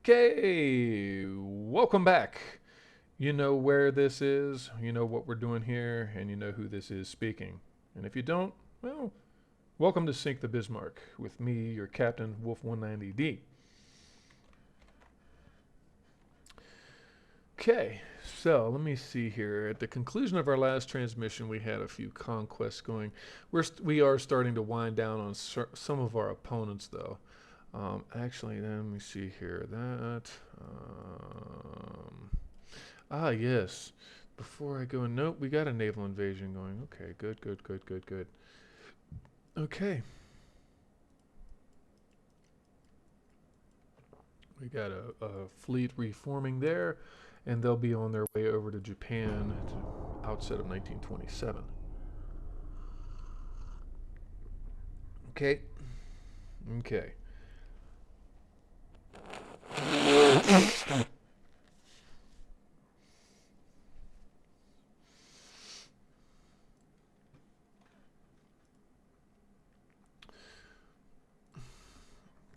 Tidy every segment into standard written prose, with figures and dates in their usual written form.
Okay, welcome back. You know where this is, you know what we're doing here, and you know who this is speaking. And if you don't, well, welcome to Sink the Bismarck with me, your captain, Wolf 190D. Okay, so let me see here. At the conclusion of our last transmission, we had a few conquests going. We are starting to wind down on some of our opponents, though. Actually, then let me see here. Yes. Before I go, nope, we got a naval invasion going. Okay, good, good, good, good, good. Okay, we got a fleet reforming there, and they'll be on their way over to Japan to outset of 1927. Okay, okay.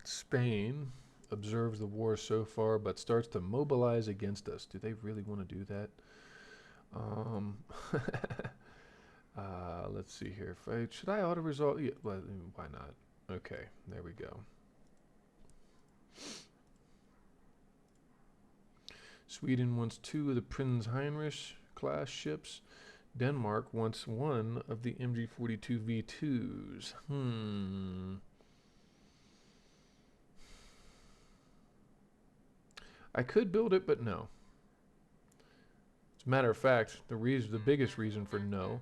Spain observes the war so far, but starts to mobilize against us. Do they really want to do that? Um, let's see here. Should I auto resolve? Yeah, well, why not? Okay, there we go. Sweden wants 2 of the Prinz Heinrich class ships. Denmark wants 1 of the MG42 V2s. I could build it, but no. As a matter of fact, the biggest reason for no,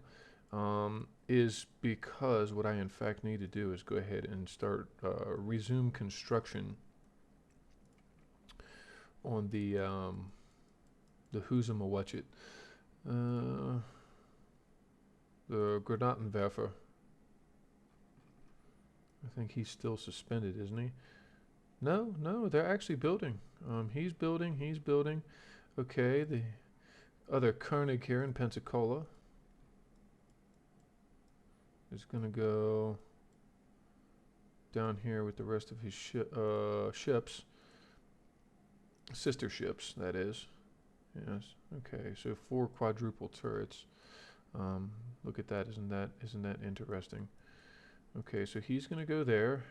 is because what I in fact need to do is go ahead and start resume construction on the Husumawatchit, the Granatenwerfer. I think he's still suspended, isn't he? No, no, they're actually building. He's building. He's building. Okay, the other Koenig here in Pensacola is going to go down here with the rest of his ships. Sister ships, that is. Yes. Okay, so 4 quadruple turrets. Look at that. Isn't that interesting? Okay, so he's going to go there.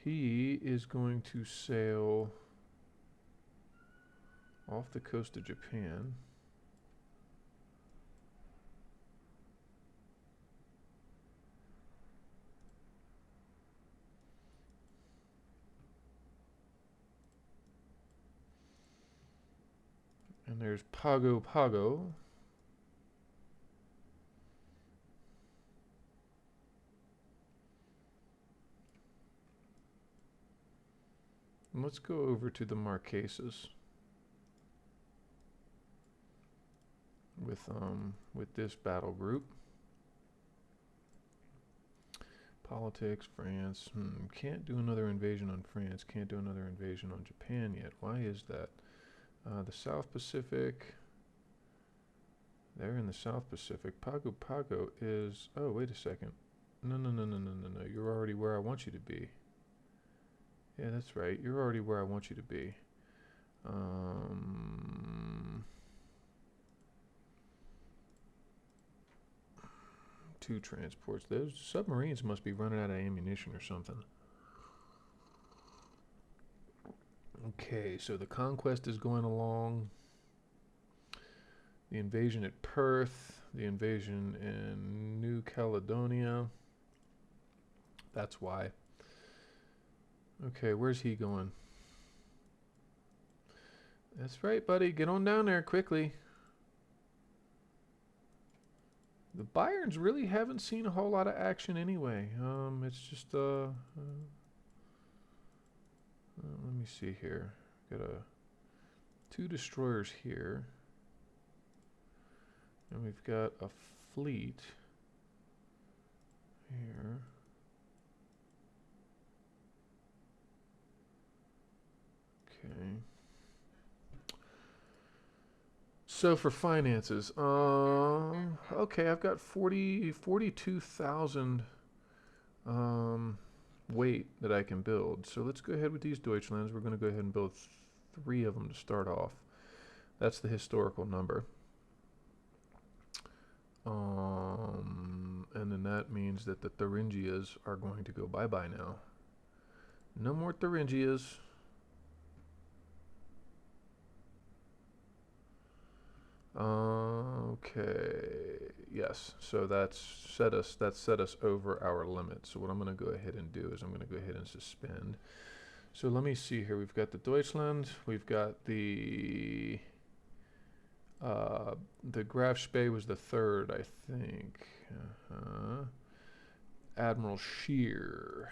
He is going to sail off the coast of Japan. And there's Pago Pago. And let's go over to the Marquesas with this battle group. Politics, France. Can't do another invasion on France. Can't do another invasion on Japan yet. Why is that? The South Pacific. They're in the South Pacific. Pago Pago is... Oh, wait a second. No, no, no, no, no, no, no. You're already where I want you to be. Yeah, that's right. You're already where I want you to be. 2 transports. Those submarines must be running out of ammunition or something. Okay, so the conquest is going along. The invasion at Perth. The invasion in New Caledonia. That's why. Okay, where's he going? That's right, buddy. Get on down there quickly. The Bayerns really haven't seen a whole lot of action anyway. It's just let me see here. Got 2 destroyers here, and we've got a fleet here. Okay. So for finances, okay, I've got 42,000 weight that I can build. So let's go ahead with these Deutschlands. We're going to go ahead and build 3 of them to start off. That's the historical number. And then that means that the Thuringias are going to go bye-bye now. No more Thuringias. Okay. Yes. So that's set us over our limit. So what I'm going to go ahead and do is I'm going to go ahead and suspend. So let me see here. We've got the Deutschland. We've got the Graf Spee was the 3rd, I think. Admiral Scheer.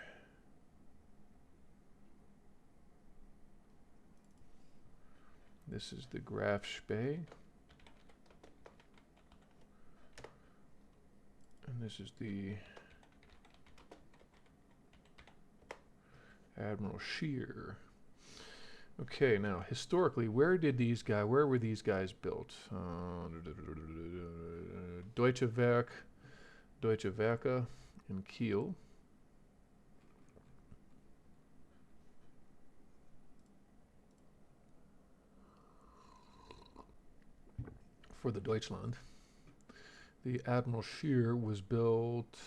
This is the Graf Spee. And this is the Admiral Scheer. Okay, now historically, where were these guys built? Deutsche Werke in Kiel. For the Deutschland. The Admiral Scheer was built,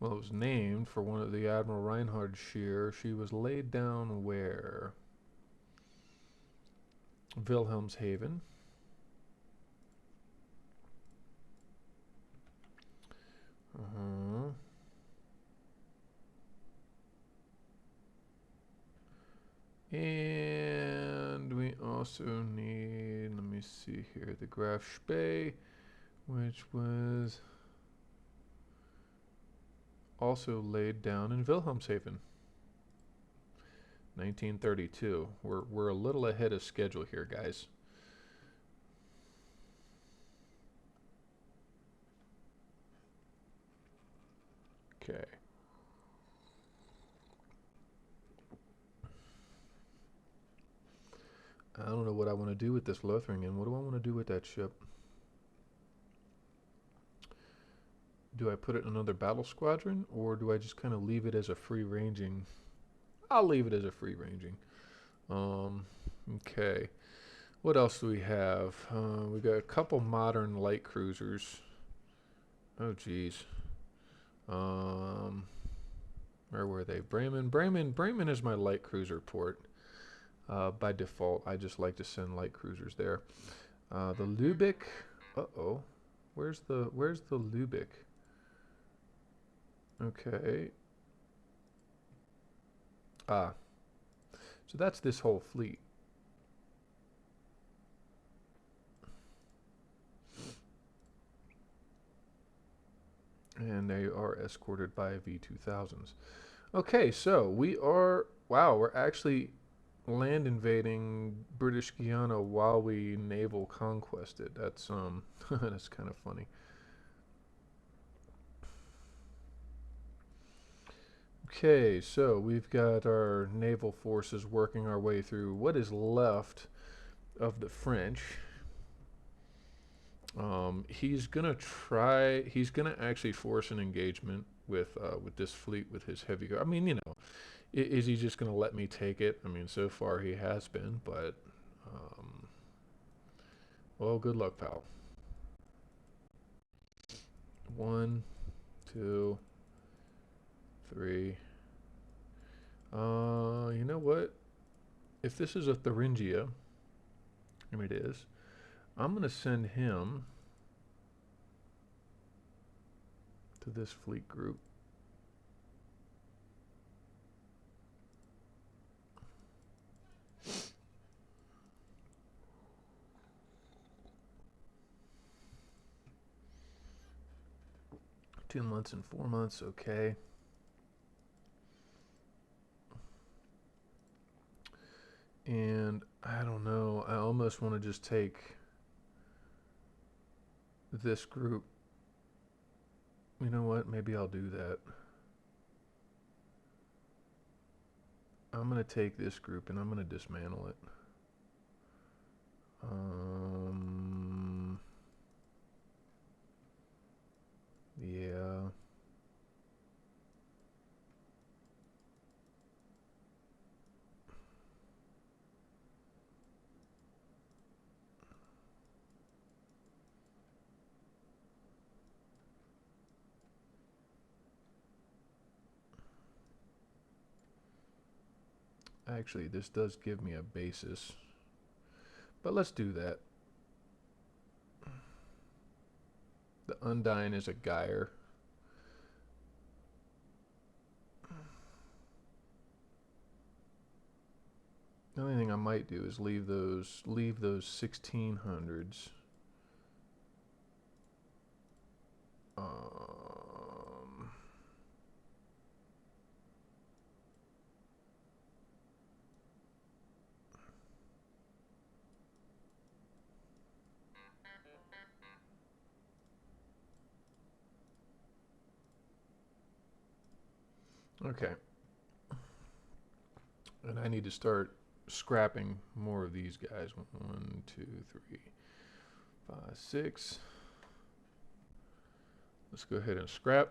well, it was named for one of the Admiral Reinhard Scheer. She was laid down where? Wilhelmshaven. And we also need, let me see here, the Graf Spee, which was also laid down in Wilhelmshaven. 1932. We're a little ahead of schedule here, guys. Okay. I don't know what I want to do with this Lothringen. What do I want to do with that ship? Do I put it in another battle squadron, or do I just kind of leave it as a free-ranging? I'll leave it as a free-ranging. Okay. What else do we have? We got a couple modern light cruisers. Oh, geez. Where were they? Bremen. Bremen is my light cruiser port. By default, I just like to send light cruisers there. The Lübeck. Uh-oh. Where's the Lübeck? Okay. So that's this whole fleet. And they are escorted by V2000s. Okay, so we are, wow, we're actually land invading British Guiana while we naval conquest it. That's that's kind of funny. Okay, so we've got our naval forces working our way through what is left of the French. He's gonna actually force an engagement with this fleet with his heavy. I mean, you know, is he just gonna let me take it? I mean, so far he has been, but well, good luck, pal. 1, 2, 3. You know what? If this is a Thuringia, and it is, I'm gonna send him to this fleet group. Two months and 4 months, okay. And I don't know, I almost want to just take this group. You know what? Maybe I'll do that. I'm going to take this group and I'm going to dismantle it. Yeah. Actually, this does give me a basis, but let's do that. The Undyne is a Geyer. The only thing I might do is leave those 1600s. Okay. And I need to start scrapping more of these guys. 1, 2, 3, 5, 6. Let's go ahead and scrap.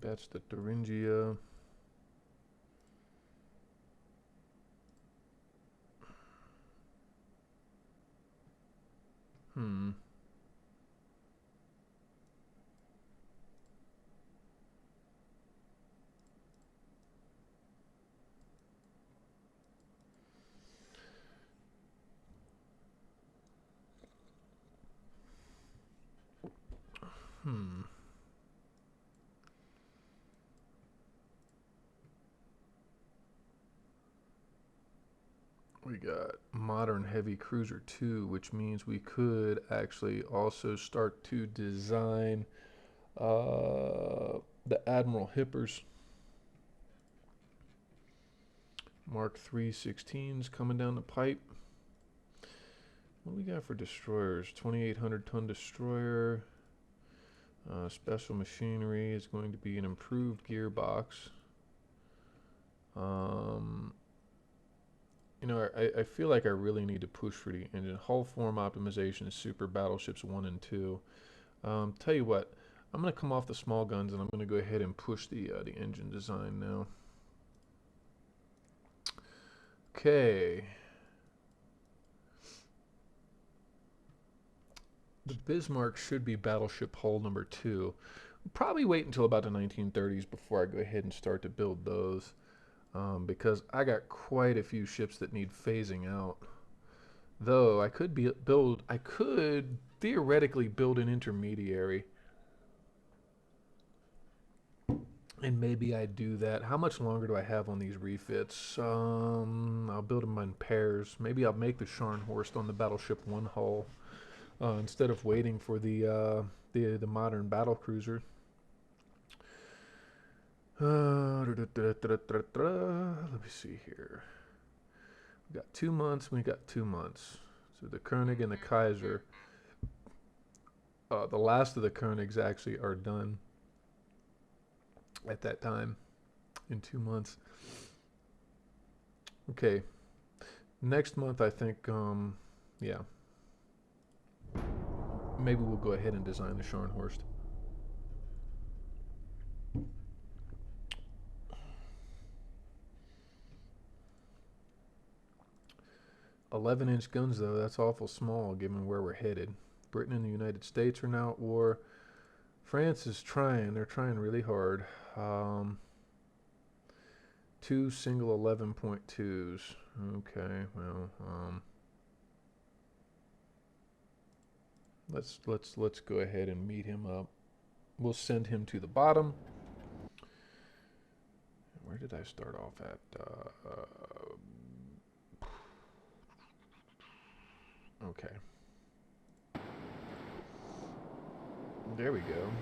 That's the Thuringia. Hmm. Hmm. We got Modern Heavy Cruiser 2, which means we could actually also start to design the Admiral Hippers. Mark 316s coming down the pipe. What do we got for destroyers? 2,800 ton destroyer. Special machinery is going to be an improved gearbox. You know, I feel like I really need to push for the engine. Hull form optimization, super battleships 1 and 2. Tell you what, I'm going to come off the small guns and I'm going to go ahead and push the engine design now. Okay. The Bismarck should be battleship hull number 2. Probably wait until about the 1930s before I go ahead and start to build those. Because I got quite a few ships that need phasing out. Though I could theoretically build an intermediary. And maybe I do that. How much longer do I have on these refits? I'll build them in pairs. Maybe I'll make the Scharnhorst on the Battleship 1 hull instead of waiting for the modern battle cruiser. Let me see here. We got 2 months. We got 2 months. So the Koenig and the Kaiser. The last of the Koenigs actually are done at that time in 2 months. Okay. Next month, I think, yeah. Maybe we'll go ahead and design the Scharnhorst. "11-inch guns, though, that's awful small given where we're headed. Britain and the United States are now at war. France is trying. They're trying really hard. 2 single 11.2s. Okay, well, let's go ahead and meet him up. We'll send him to the bottom. Where did I start off at? Okay. There we go.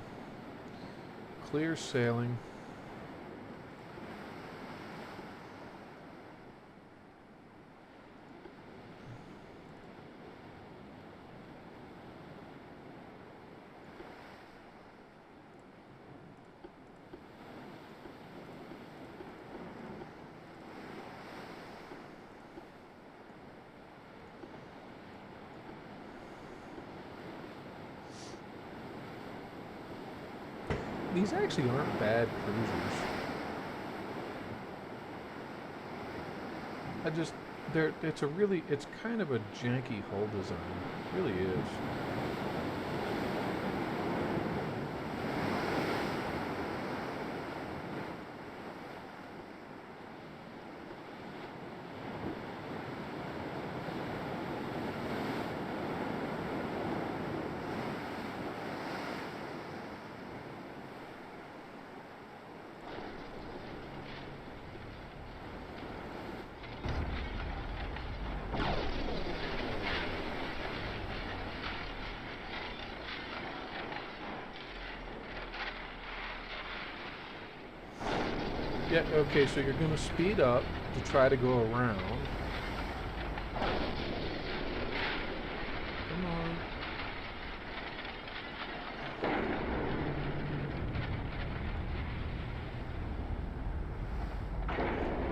Clear sailing. these actually aren't bad cruisers. I just, it's kind of a janky hull design. It really is. Yeah, okay, so you're gonna speed up to try to go around. Come on.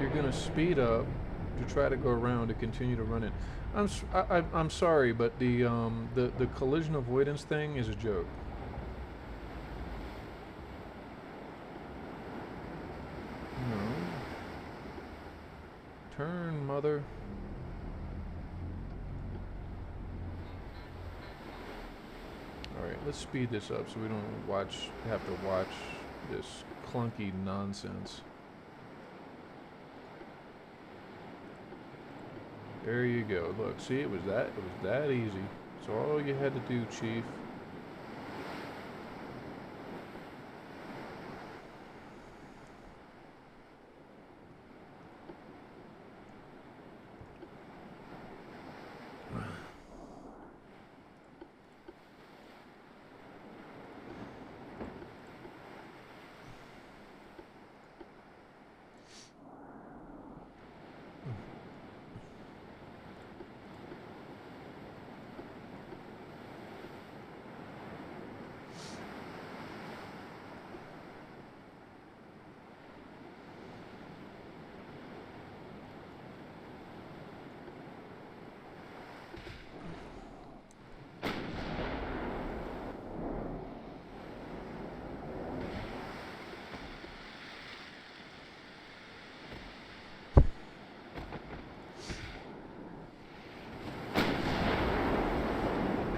You're gonna speed up to try to go around to continue to run it. I'm sorry, but the collision avoidance thing is a joke. No. Turn, mother. Alright, let's speed this up so we don't have to watch this clunky nonsense. There you go. Look, see, it was that easy. So all you had to do, Chief.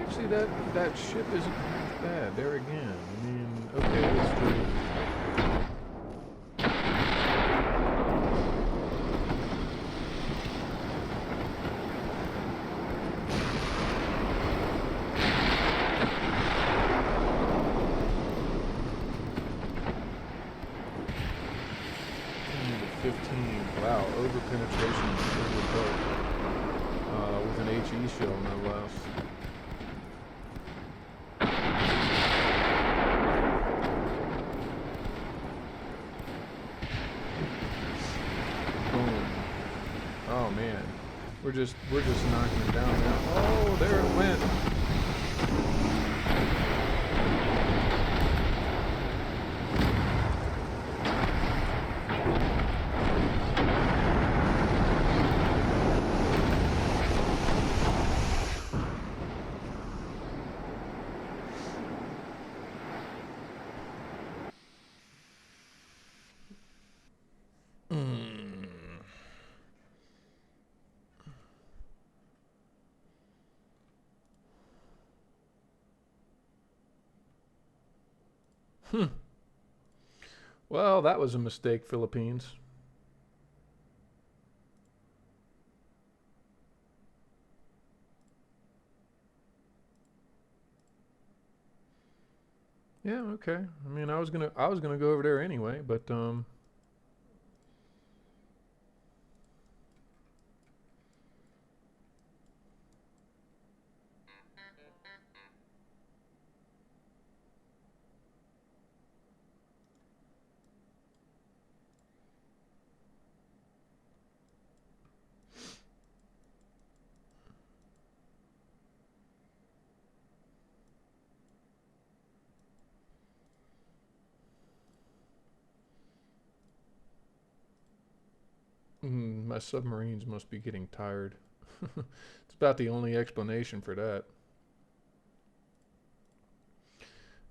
Actually, that ship isn't half bad. There again. I mean, okay, let's do. Wow, over penetration with an HE shell, no less. Boom. Oh man, we're just knocking it down now. Oh, there it went. Well, that was a mistake, Philippines. Yeah, okay. I mean, I was gonna go over there anyway, but my submarines must be getting tired. It's about the only explanation for that.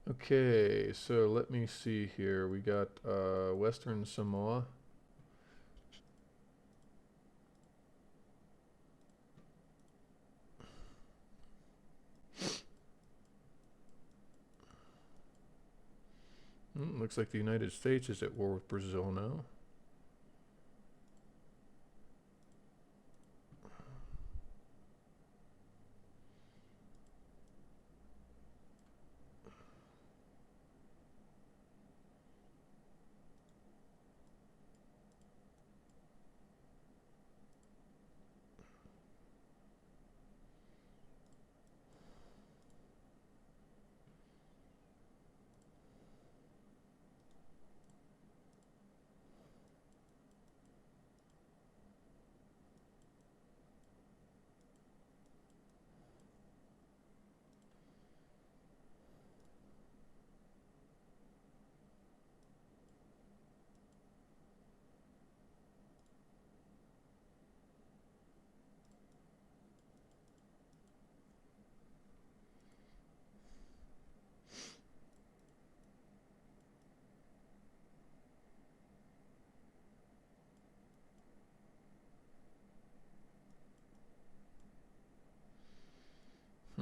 Okay, so let me see here. We got Western Samoa. Looks like the United States is at war with Brazil now.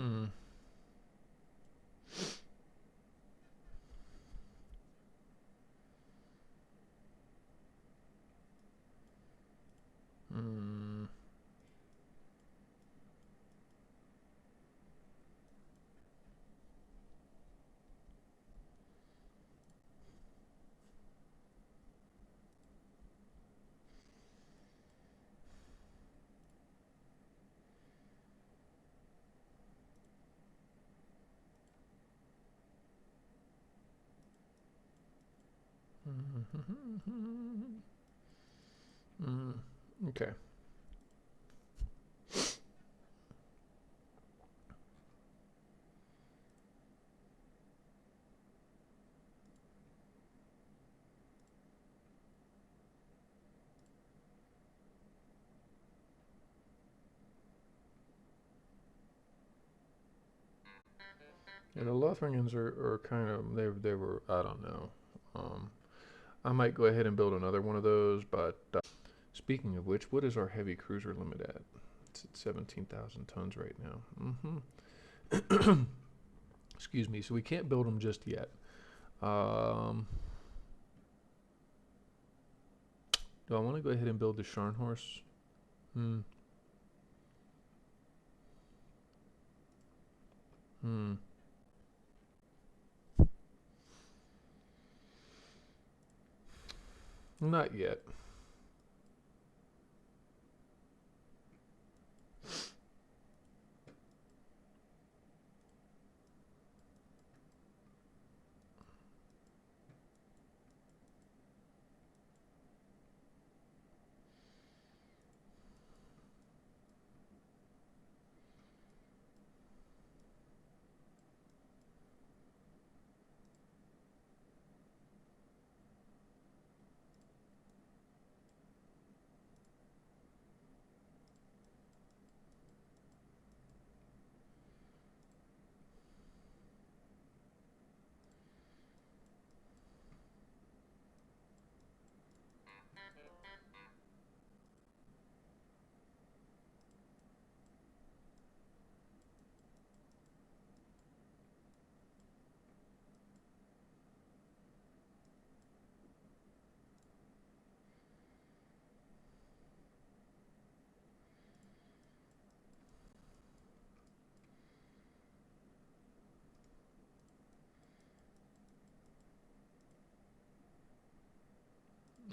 Hmm. Hmm. Mm. Okay. And the Lotharingians are kind of they were I don't know. Um, I might go ahead and build another one of those. But speaking of which, what is our heavy cruiser limit at? It's at 17,000 tons right now. Excuse me. So we can't build them just yet. Um, do I want to go ahead and build the Scharnhorst? Hmm. Hmm. Not yet.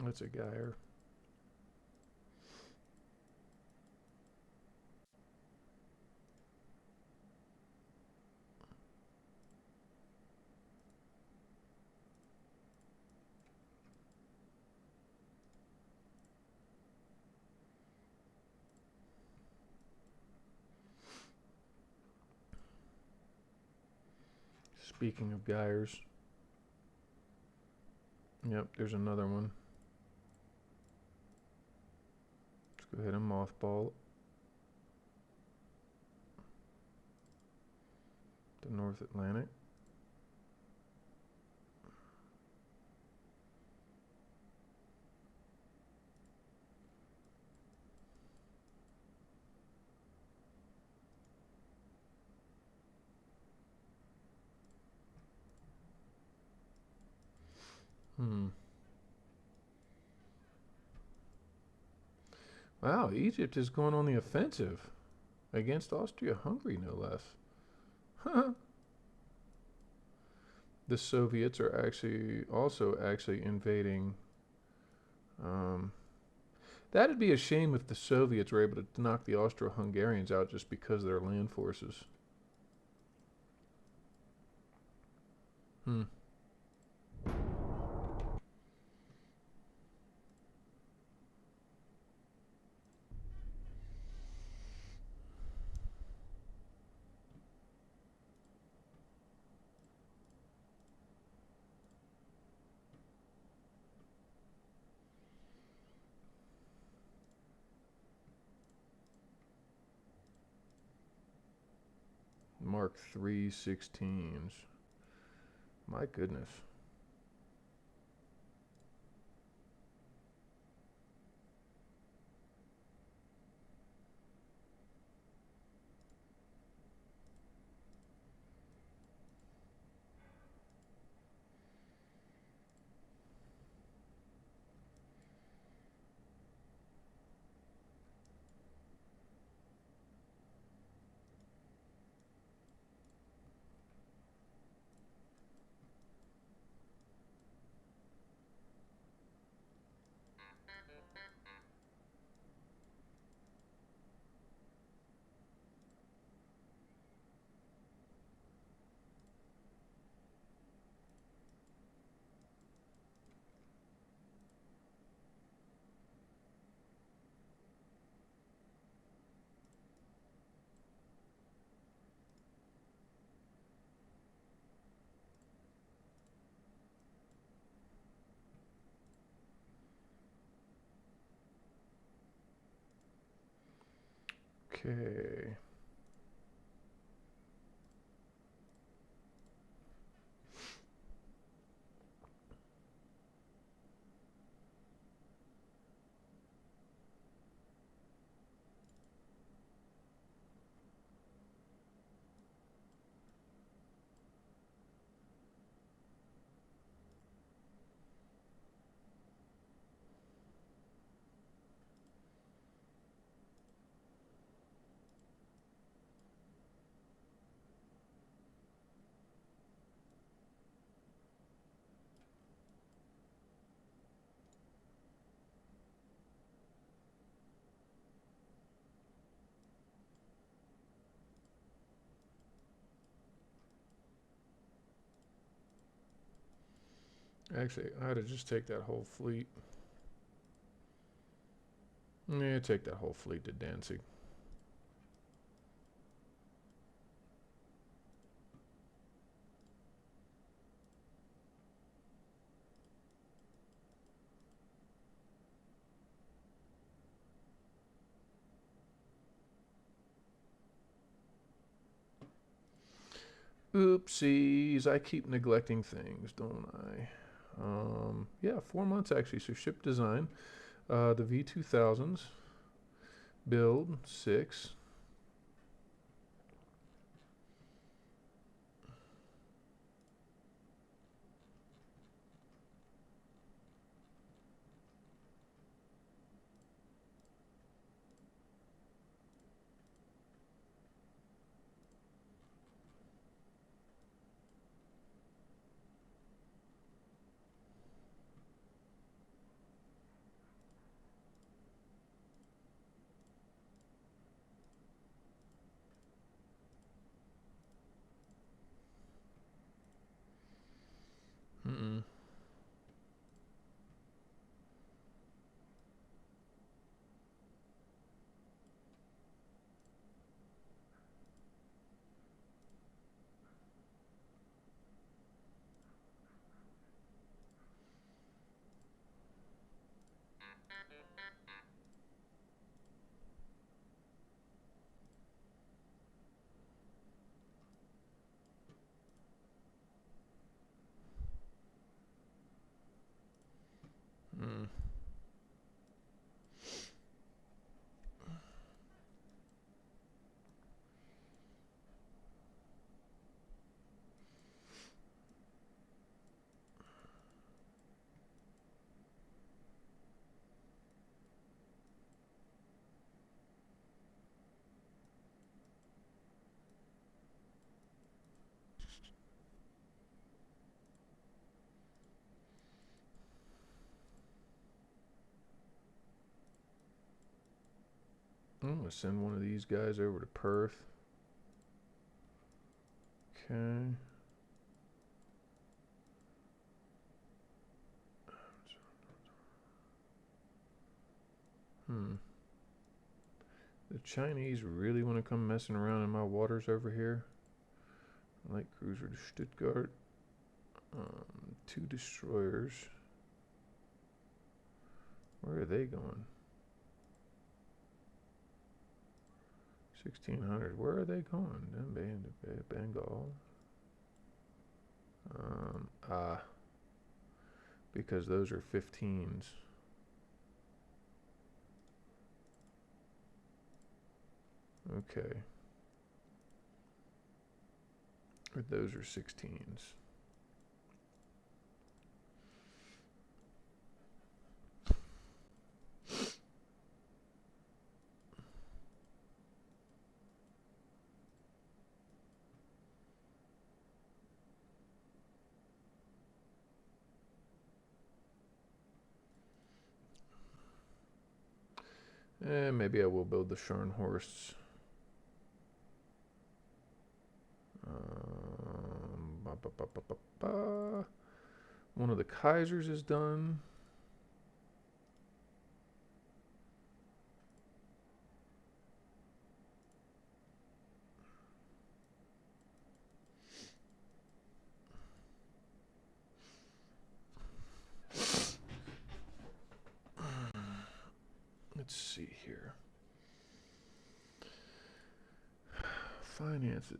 That's a Geyer. Speaking of Geyers, yep, there's another one. Let's go ahead and mothball the North Atlantic. Hmm. Wow, Egypt is going on the offensive against Austria-Hungary, no less. The Soviets are actually invading. Um, that'd be a shame if the Soviets were able to knock the Austro-Hungarians out just because of their land forces. Hmm. Mark 316s. My goodness. Okay. Actually, I ought to just take that whole fleet. Yeah, take that whole fleet to Danzig. Oopsies, I keep neglecting things, don't I? Yeah, 4 months actually. So ship design, the V2000s, build 6. I'm gonna send one of these guys over to Perth. Okay. The Chinese really want to come messing around in my waters over here. Light cruiser to Stuttgart. 2 destroyers. Where are they going? 1600. Where are they going? Bengal. Because those are 15s. Okay. Or those are 16s. Maybe I will build the Scharnhorsts. One of the Kaisers is done. Let's see here. Finances.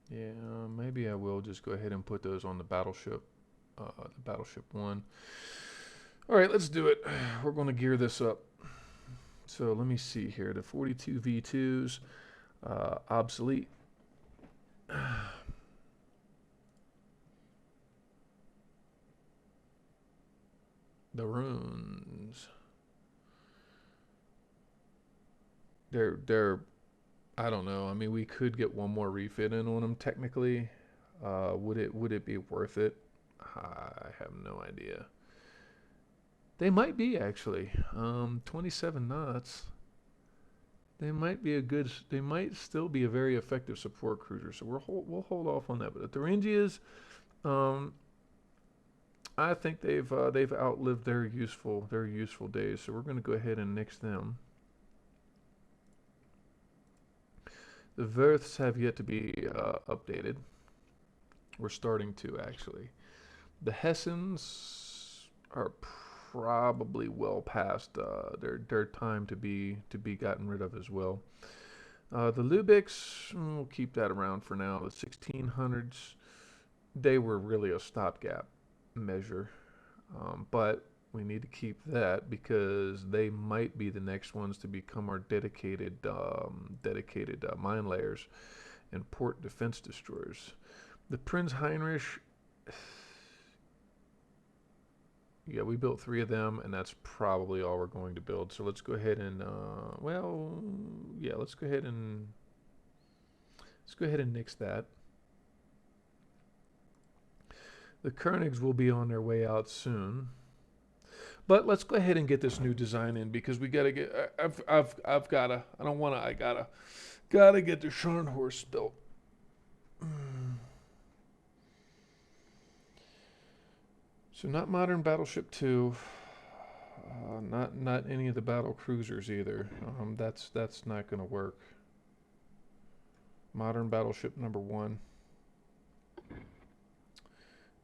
Yeah, maybe I will just go ahead and put those on the battleship 1. All right, let's do it. We're going to gear this up. So let me see here. The 42 V2s, obsolete. The runes. They're I don't know. I mean, we could get one more refit in on them technically. Would it be worth it? I have no idea. They might be actually. 27 knots. They might be a good. They might still be a very effective support cruiser. So we'll hold off on that. But the Thuringias, I think they've outlived their useful days. So we're going to go ahead and nix them. The Verths have yet to be updated. We're starting to actually. The Hessens are probably well past their time to be gotten rid of as well. The Lubecks, we'll keep that around for now. The 1600s, they were really a stopgap measure, but we need to keep that because they might be the next ones to become our dedicated mine layers and port defense destroyers. The Prinz Heinrich, yeah, we built 3 of them, and that's probably all we're going to build. So let's go ahead and, well, yeah, let's go ahead and nix that. The Koenigs will be on their way out soon. But let's go ahead and get this new design in because we gotta get. I've gotta. I don't wanna. I gotta get the Scharnhorst built. So not modern Battleship 2. Not any of the battle cruisers either. That's not gonna work. Modern Battleship number 1.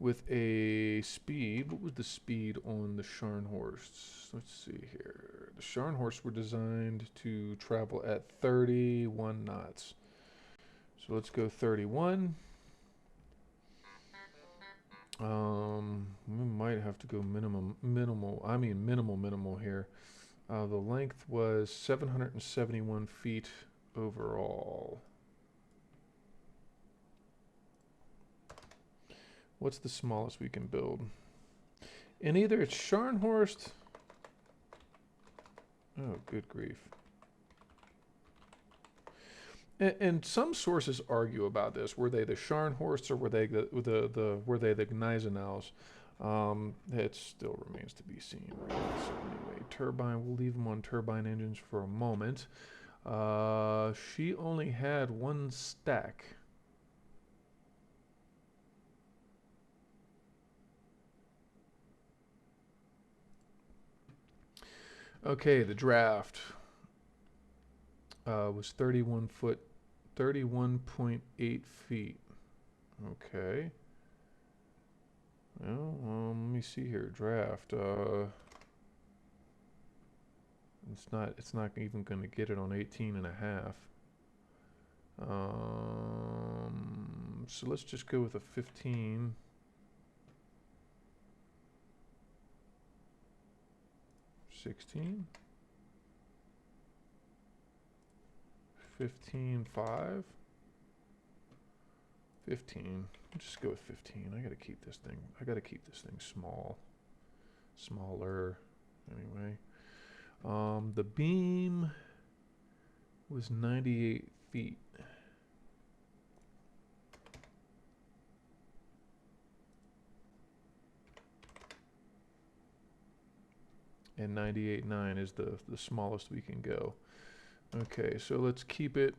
with a speed. What was the speed on the Scharnhorsts? Let's see here. The Scharnhorsts were designed to travel at 31 knots. So let's go 31. We might have to go minimal here. The length was 771 feet overall. What's the smallest we can build? And either it's Scharnhorst. Oh, good grief. And some sources argue about this. Were they the Scharnhorsts or were they the Gneisenau's? It still remains to be seen. Right? So anyway, turbine. We'll leave them on turbine engines for a moment. She only had one stack. Okay, the draft was 31.8 feet. Okay. Well, let me see here. Draft. It's not even going to get it on 18 and a half. So let's just go with a 15. 16. 15.5. 15. Let's just go with 15. I gotta keep this thing small. Smaller. Anyway. The beam was 98 feet. And 98.9 is the smallest we can go. Okay, so let's keep it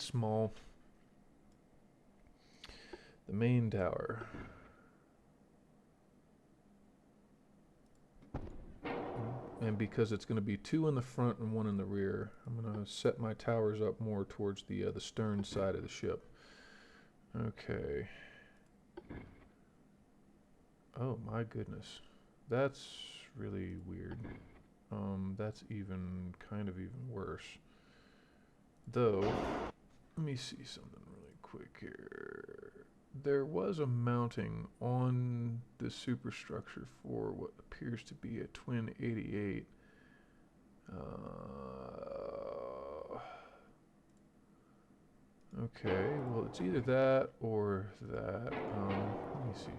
small. The main tower. And because it's going to be 2 in the front and 1 in the rear, I'm going to set my towers up more towards the stern side of the ship. Okay. Oh my goodness. That's really weird. That's kind of even worse. Though, let me see something really quick here. There was a mounting on the superstructure for what appears to be a twin 88. Okay, well it's either that or that. Let me see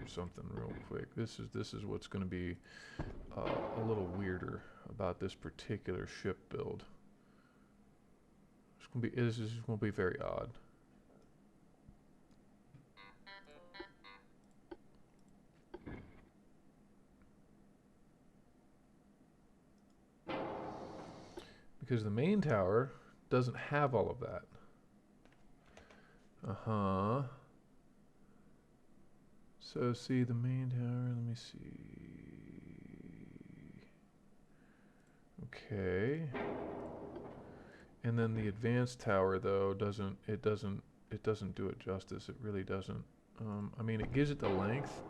something real quick. This is what's going to be a little weirder about this particular ship build. This is going to be very odd. Because the main tower doesn't have all of that. So see the main tower, let me see. Okay. And then the advanced tower though doesn't do it justice. It really doesn't. I mean, it gives it the length.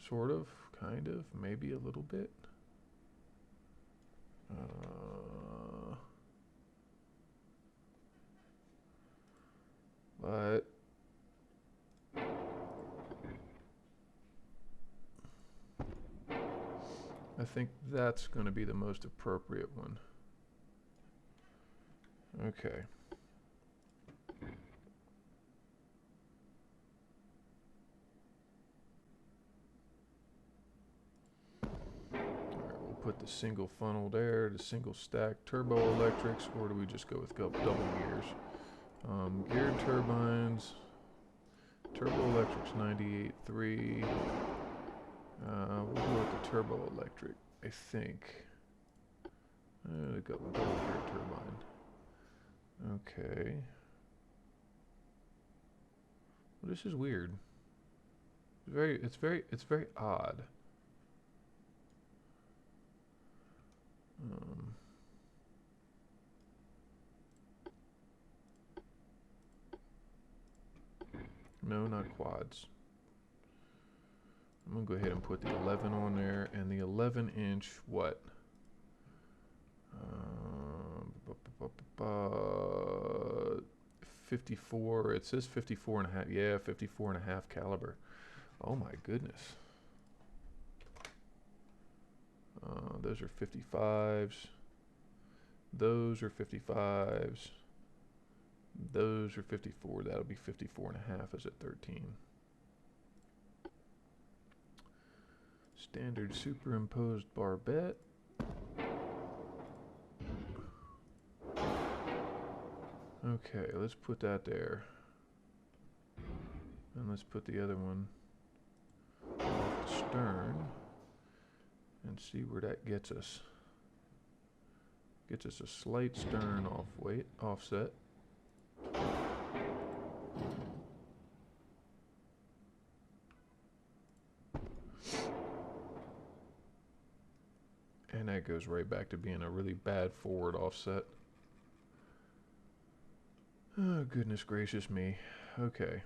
Sort of, kind of, maybe a little bit. But I think that's going to be the most appropriate one. Okay. Alright, we'll put the single funnel there, the single stack turbo electrics, or do we just go with double gears? Geared turbines, turbo electrics 98.3. We'll go with the turbo electric, I think. Double geared turbine. Okay. Well, this is weird. It's very odd. No, not quads. I'm gonna go ahead and put the 11 on there, and the 11-inch what? 54. It says 54 and a half. Yeah, 54 and a half caliber. Oh my goodness. Those are 55s. Those are 55s. Those are 54. That'll be 54 and a half is at 13. Standard superimposed barbette. Okay, let's put that there. And let's put the other one off the stern and see where that gets us. Gets us a slight stern offset. And that goes right back to being a really bad forward offset. Oh, goodness gracious me. Okay.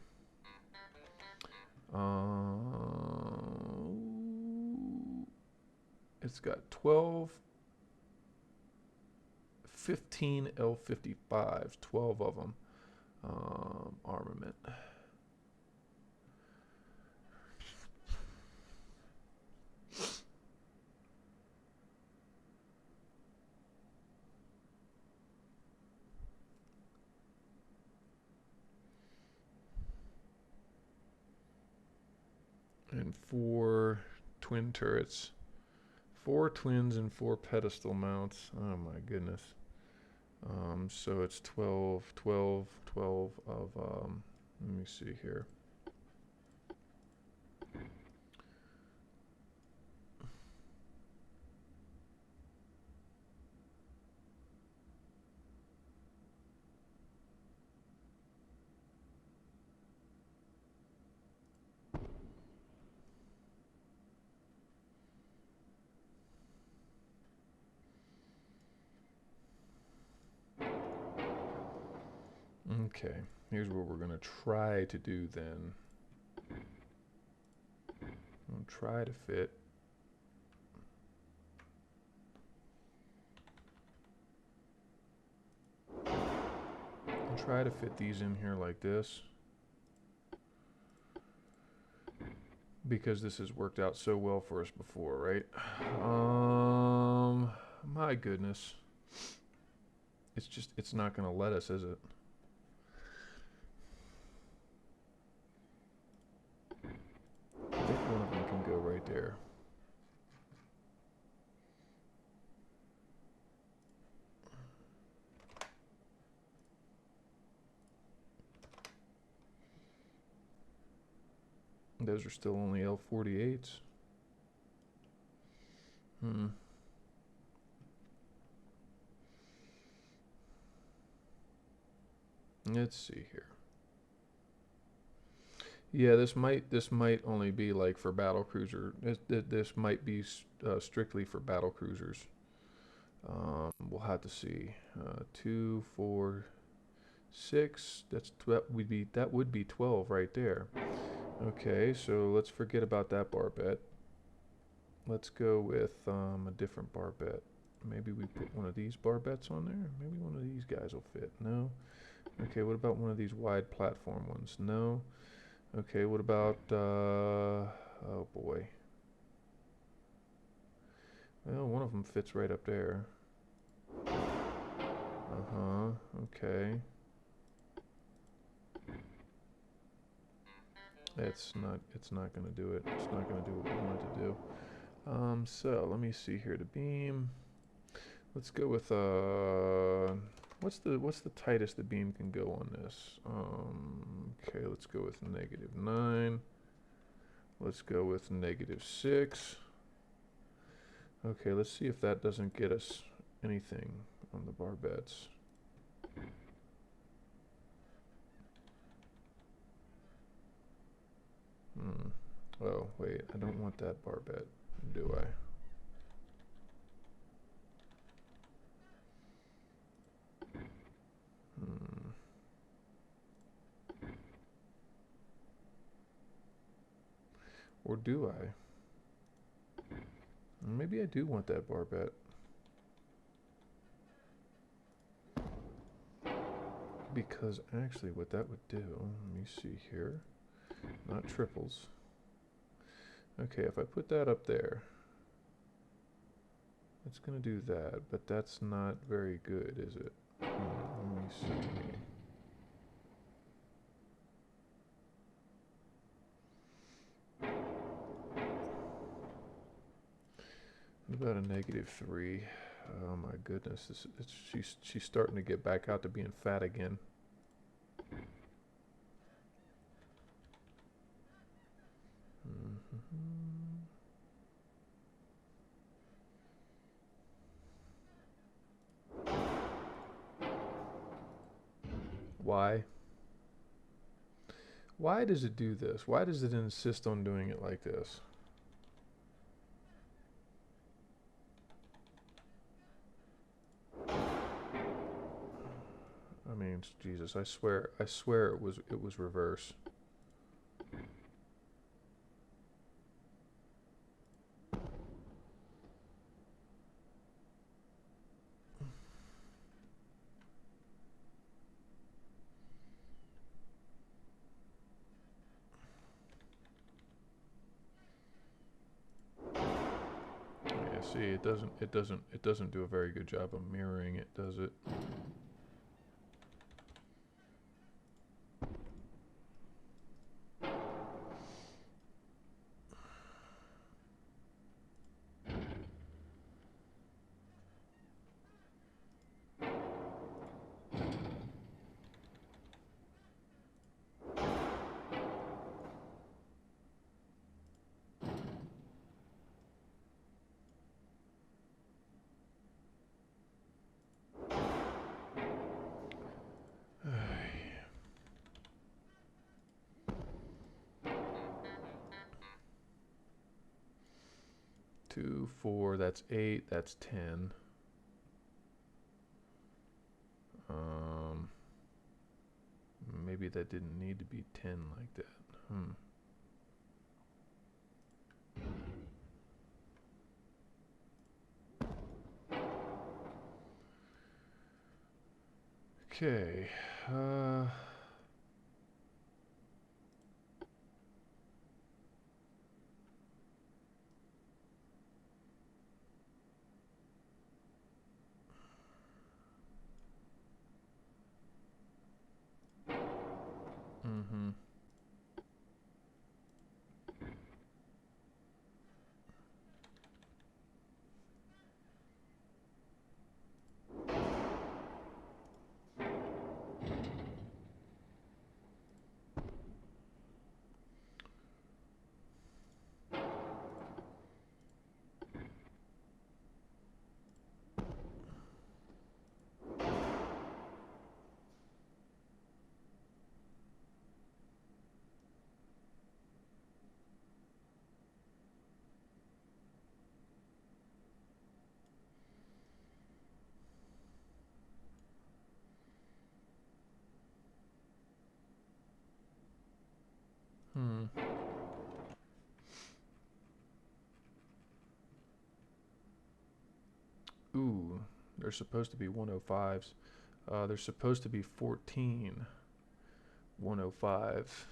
It's got 12, 15 L55s, 12 of them. Armament. And 4 twin turrets. 4 twins and 4 pedestal mounts. Oh my goodness. So it's 12 of, let me see here. Okay, here's what we're gonna try to do then. I'll try to fit. I'll try to fit these in here like this, because this has worked out so well for us before, right? My goodness. It's not gonna let us, is it? I think one of them can go right there. Those are still only L48s. Let's see here. Yeah, this might only be like for battle cruiser. This might be strictly for battle cruisers. We'll have to see. 2, 4, 6. That would be 12 right there. Okay, so let's forget about that barbette. Let's go with a different barbette. Maybe we put one of these barbettes on there. Maybe one of these guys will fit. No. Okay, what about one of these wide platform ones? No. Okay, what about, oh boy. Well, one of them fits right up there. Okay. It's not gonna do it. It's not gonna do what we want it to do. So let me see here, the beam. Let's go with, what's the tightest the beam can go on this? Okay, let's go with -9. Let's go with -6. Okay, let's see if that doesn't get us anything on the barbettes. Oh, wait, I don't want that barbette, do I? Or do I? Maybe I do want that bar bet. Because actually what that would do, let me see here, not triples. Okay, if I put that up there, it's gonna do that, but that's not very good, is it? Let me see. What about a -3? Oh my goodness, she's starting to get back out to being fat again. Why? Why does it do this? Why does it insist on doing it like this? I mean, Jesus, I swear it was reverse. Yeah, see, it doesn't do a very good job of mirroring it, does it? Two, 4, that's 8, that's 10. Maybe that didn't need to be 10 like that. Okay. Ooh, they're supposed to be 105s. They're supposed to be 14 105.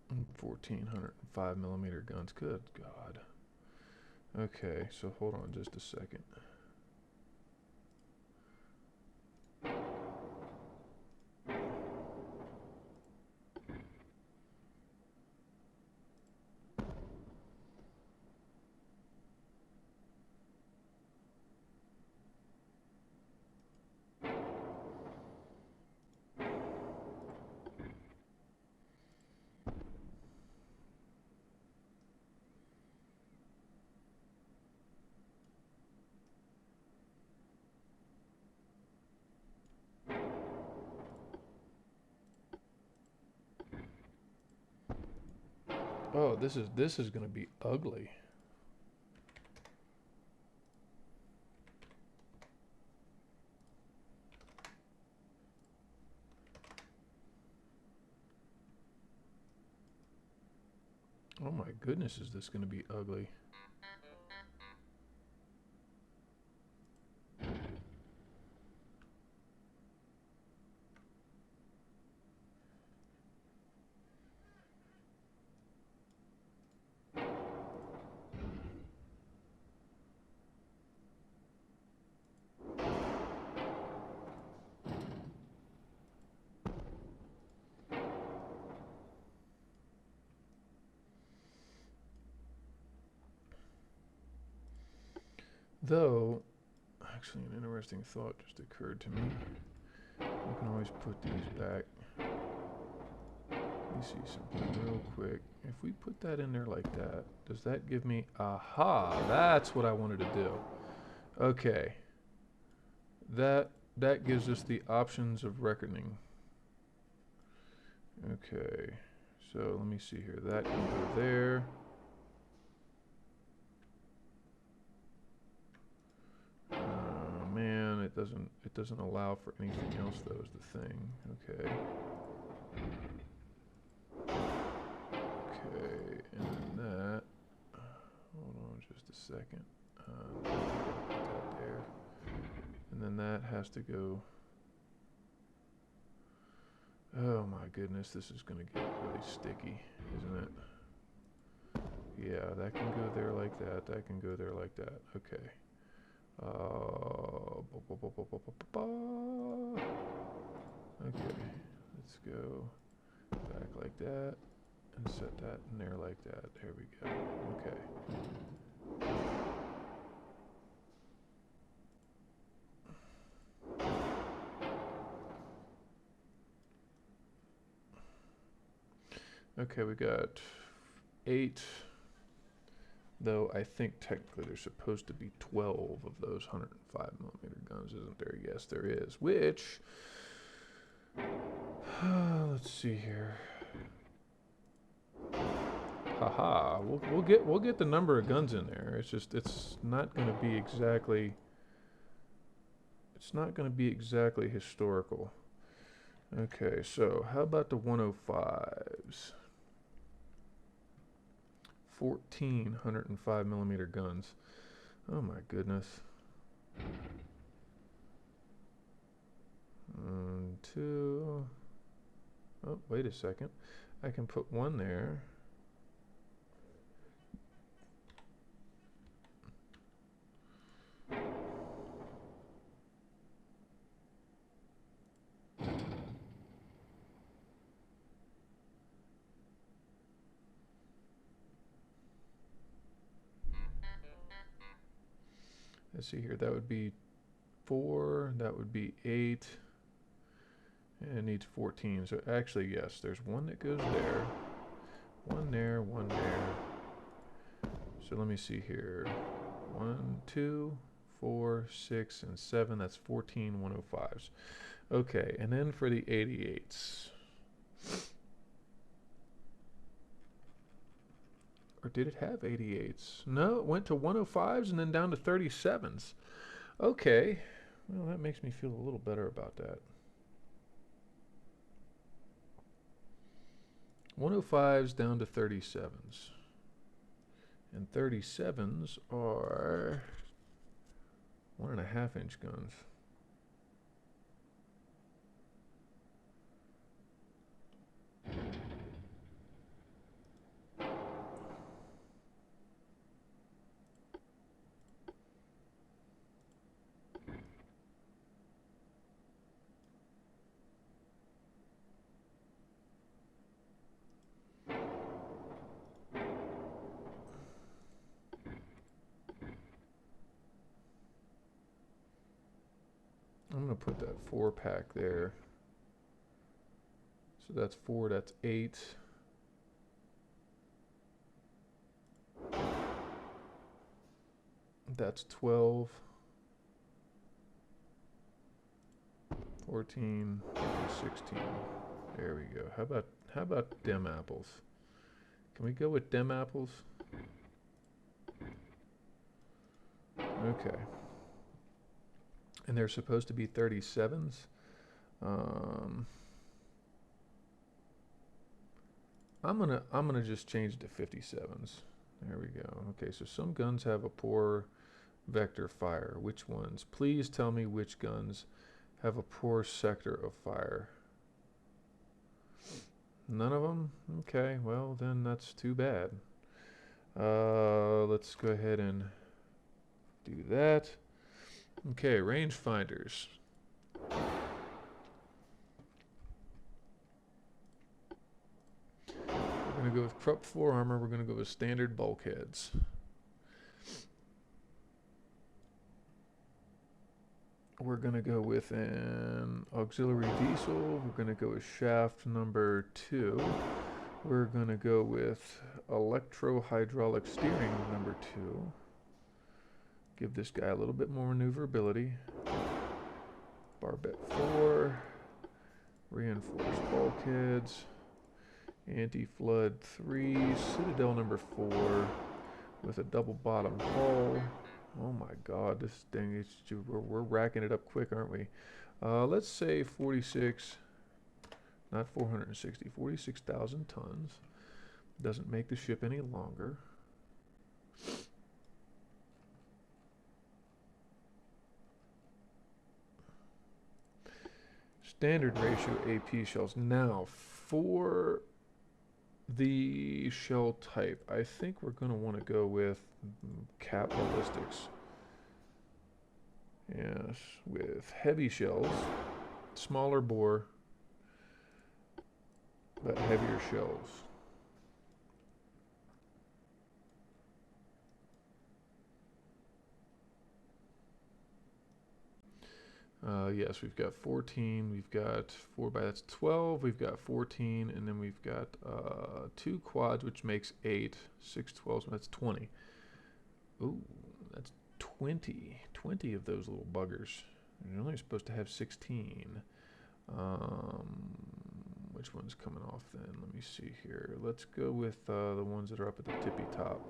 And 1405mm guns. Good God. Okay, so hold on just a second. Oh, this is gonna be ugly. Oh my goodness, is this going to be ugly? Though, actually an interesting thought just occurred to me. We can always put these back. Let me see something real quick. If we put that in there like that, does that give me... Aha! That's what I wanted to do. Okay. That gives us the options of reckoning. Okay. So let me see here. That can go there. Man, it doesn't allow for anything else though, is the thing. Okay. Okay, and then that. Hold on just a second. Put that there. And then that has to go. Oh my goodness, this is gonna get really sticky, isn't it? Yeah, that can go there like that. That can go there like that. Okay. Okay, let's go back like that and set that in there like that. There we go. Okay. Okay, we got 8. Though I think technically there's supposed to be 12 of those 105mm guns, isn't there? Yes, there is. Which, let's see here. Haha, we'll get the number of guns in there. It's just it's not going to be exactly. It's not going to be exactly historical. Okay, so how about the 105s? 14 105mm guns. Oh my goodness. 2. Oh, wait a second. I can put 1 there. Let's see here. That would be 4. That would be 8. And it needs 14. So actually, yes, there's 1 that goes there. 1 there, 1 there. So let me see here. 1, 2, 4, 6, and 7. That's 14 105s. Okay, and then for the 88s. Or did it have 88s? No, it went to 105s and then down to 37s. Okay. Well, that makes me feel a little better about that. 105s down to 37s. And 37s are 1.5-inch guns. I'm going to put that 4-pack there. So that's 4, that's 8. That's 12. 14, 16. There we go. How about dem apples? Can we go with dem apples? Okay. And they're supposed to be 37s. I'm gonna just change it to 57s. There we go. Okay, so some guns have a poor vector fire. Which ones? Please tell me which guns have a poor sector of fire. None of them? Okay, well then that's too bad. Let's go ahead and do that. Okay, rangefinders. We're gonna go with Krupp 4 armor. We're gonna go with standard bulkheads. We're gonna go with an auxiliary diesel. We're gonna go with shaft number 2. We're gonna go with electro-hydraulic steering number 2. Give this guy a little bit more maneuverability. Barbette 4. Reinforced bulkheads. Anti-flood 3. Citadel number 4 with a double bottom hull. Oh my god, this thing is, we're racking it up quick, aren't we? Let's say 46, not 460, 46,000 tons. Doesn't make the ship any longer. Standard ratio AP shells. Now, for the shell type, I think we're going to want to go with cap ballistics. Yes, with heavy shells, smaller bore, but heavier shells. Yes, we've got 14, we've got 4 by, that's 12, we've got 14, and then we've got 2 quads, which makes 8, 6 12s, that's 20. Ooh, that's 20 of those little buggers. You're only supposed to have 16. Which one's coming off then? Let me see here. Let's go with the ones that are up at the tippy top.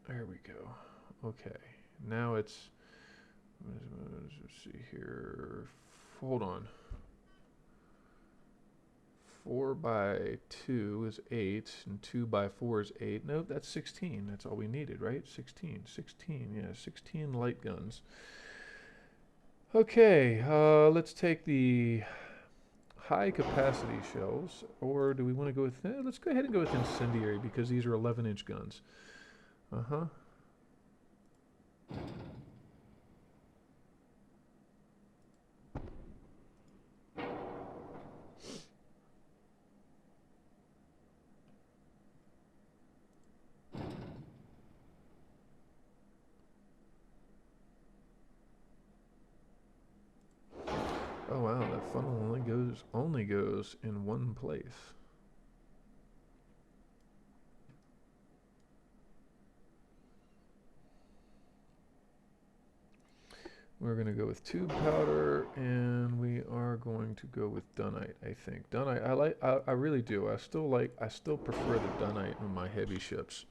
There we go. Okay, now it's, let's see here. Hold on. 4 by 2 is 8, and 2 by 4 is 8. Nope, that's 16. That's all we needed, right? 16. 16, yeah, 16 light guns. Okay, let's take the high capacity shells, or do we want to go with, let's go ahead and go with incendiary, because these are 11-inch guns. Uh-huh. Oh wow, that funnel only goes in one place. We're going to go with tube powder, and we are going to go with dunite, I think. Dunite, I really do. I still prefer the dunite on my heavy ships.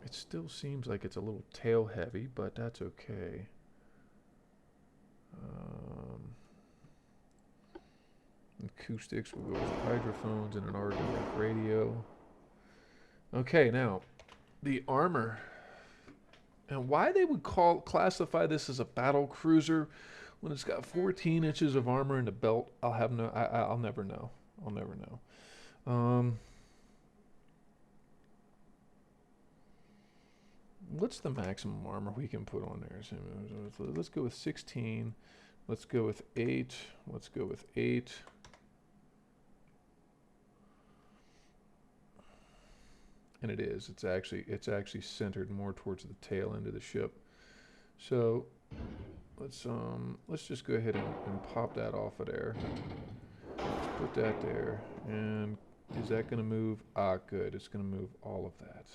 It still seems like it's a little tail heavy, but that's okay. Acoustics, we'll go with hydrophones and an RDF radio. Okay, now, the armor. And why they would classify this as a battle cruiser when it's got 14 inches of armor and a belt, I'll never know. I'll never know. What's the maximum armor we can put on there? So let's go with 16. Let's go with 8. Let's go with 8. And it is. It's actually centered more towards the tail end of the ship. So let's just go ahead and pop that off of there. Let's put that there. And is that going to move? Ah, good. It's going to move all of that.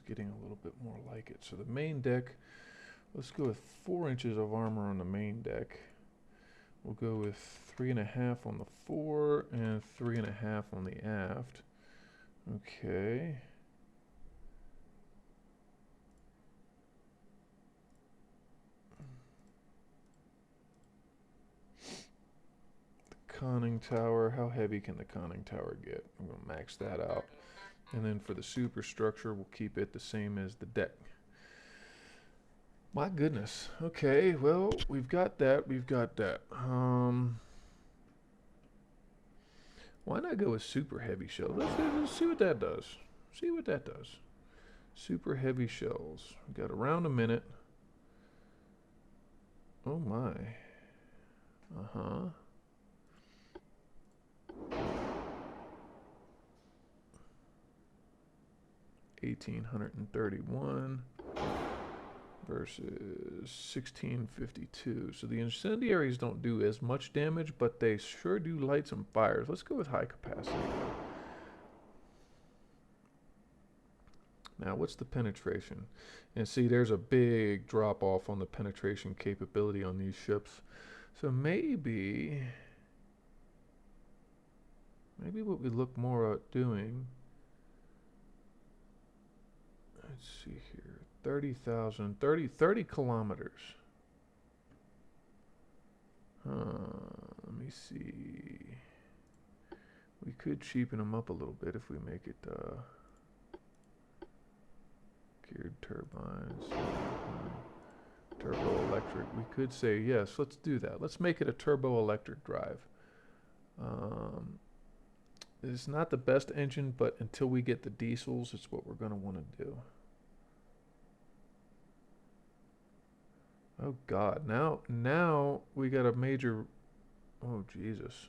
getting a little bit more like it. So the main deck, let's go with 4 inches of armor on the main deck. We'll go with 3.5 on the fore and 3.5 on the aft. Okay. The conning tower, how heavy can the conning tower get? I'm gonna max that out. And then for the superstructure, we'll keep it the same as the deck. My goodness. Okay, well, we've got that. Why not go with super heavy shells? Let's see what that does. Super heavy shells. We've got around a minute. Oh my. Uh-huh. 1831 versus 1652. So the incendiaries don't do as much damage, but they sure do light some fires. Let's go with high capacity. Now, what's the penetration? And see, there's a big drop off on the penetration capability on these ships. So maybe what we look more at doing, let's see here, 30 kilometers. Let me see. We could cheapen them up a little bit if we make it geared turbines, turbo electric. We could say yes, let's do that. Let's make it a turbo electric drive. It's not the best engine, but until we get the diesels, it's what we're going to want to do. Oh God, now we got a major, oh Jesus.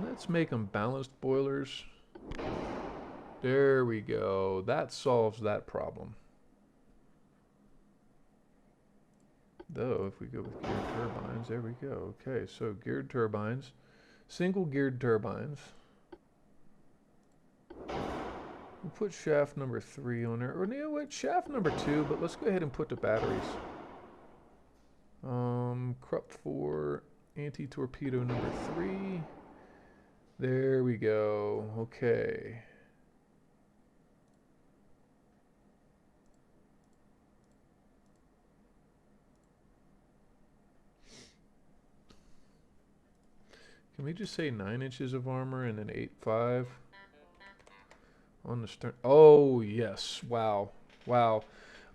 Let's make them balanced boilers. There we go. That solves that problem. Though, if we go with geared turbines, there we go. Okay, so geared turbines, single geared turbines. We'll put shaft number 3 on there. Or you know what? Shaft number 2, but let's go ahead and put the batteries. Krupp 4, anti-torpedo number 3. There we go. Okay. Can we just say 9 inches of armor and then 8.5 on the stern? Oh yes! Wow, wow.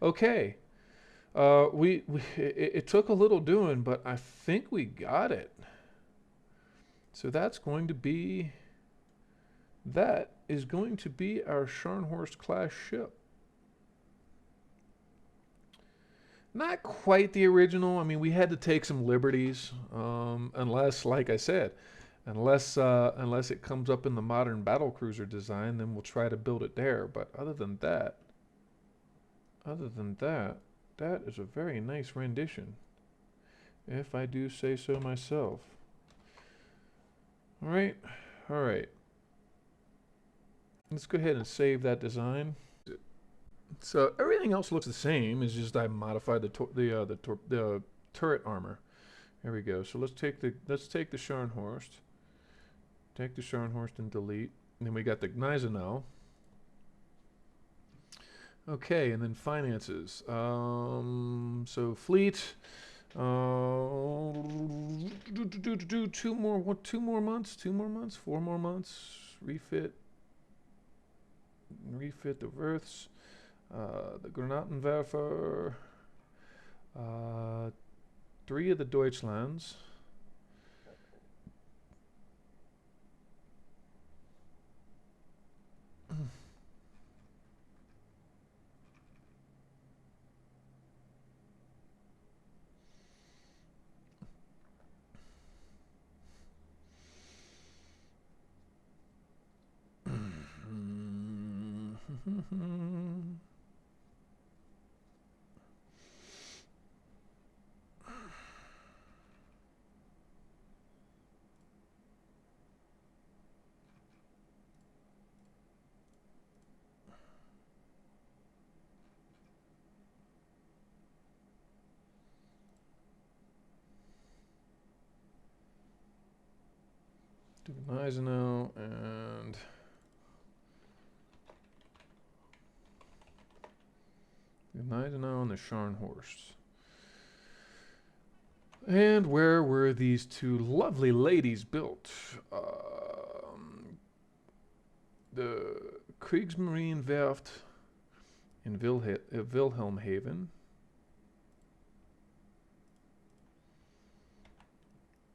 Okay. It took a little doing, but I think we got it. So that is going to be our Scharnhorst class ship. Not quite the original. I mean, we had to take some liberties, unless, like I said, unless it comes up in the modern battlecruiser design, then we'll try to build it there. But other than that, that is a very nice rendition, if I do say so myself. All right. Let's go ahead and save that design. So everything else looks the same. It's just I modified the turret armor. There we go. So let's take the Scharnhorst. Take the Scharnhorst and delete. And then we got the Gneisenau. Okay, and then finances. So fleet. 2 more months, 4 more months. Refit the Werfts. The Granatenwerfer. 3 of the Deutschlands. Gneisenau and Gneisenau and the Scharnhorst. And where were these two lovely ladies built? The Kriegsmarinewerft in Wilhelmshaven.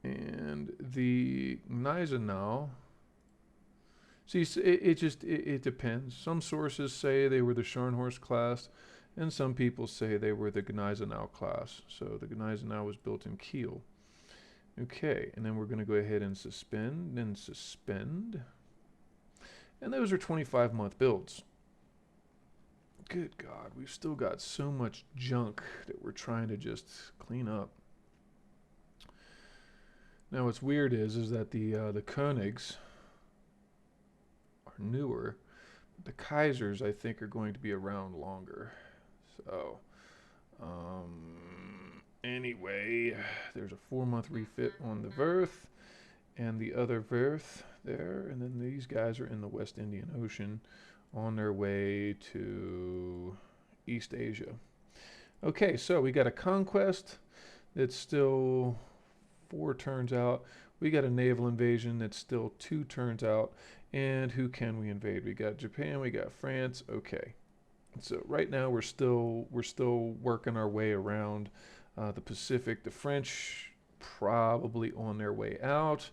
And the Gneisenau. See, it depends. Some sources say they were the Scharnhorst class, and some people say they were the Gneisenau class. So the Gneisenau was built in Kiel. Okay, and then we're going to go ahead and suspend. And those are 25-month builds. Good God, we've still got so much junk that we're trying to just clean up. Now what's weird is that the Koenigs are newer. The Kaisers, I think, are going to be around longer. So, anyway, there's a 4-month refit on the Werth and the other Werth there. And then these guys are in the West Indian Ocean on their way to East Asia. Okay, so we got a conquest that's still 4 turns out. We got a naval invasion that's still 2 turns out. And who can we invade? We got Japan, we got France. Okay. So right now we're still working our way around the Pacific. The French probably on their way out.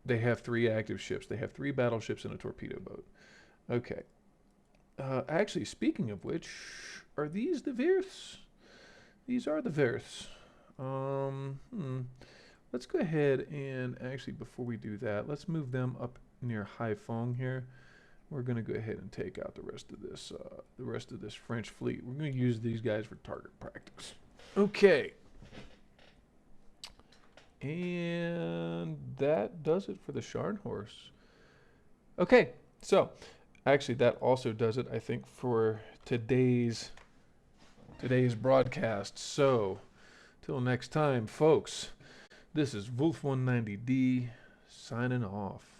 They have 3 active ships. They have 3 battleships and a torpedo boat. Okay. Actually, speaking of which, are these the Werths? These are the Werths. Let's go ahead and actually, before we do that, let's move them up near Haiphong here. We're going to go ahead and take out the rest of this French fleet. We're going to use these guys for target practice. Okay. And that does it for the Scharnhorst. Okay, so actually that also does it, I think, for today's broadcast. So, till next time, folks, this is Wolf190D signing off.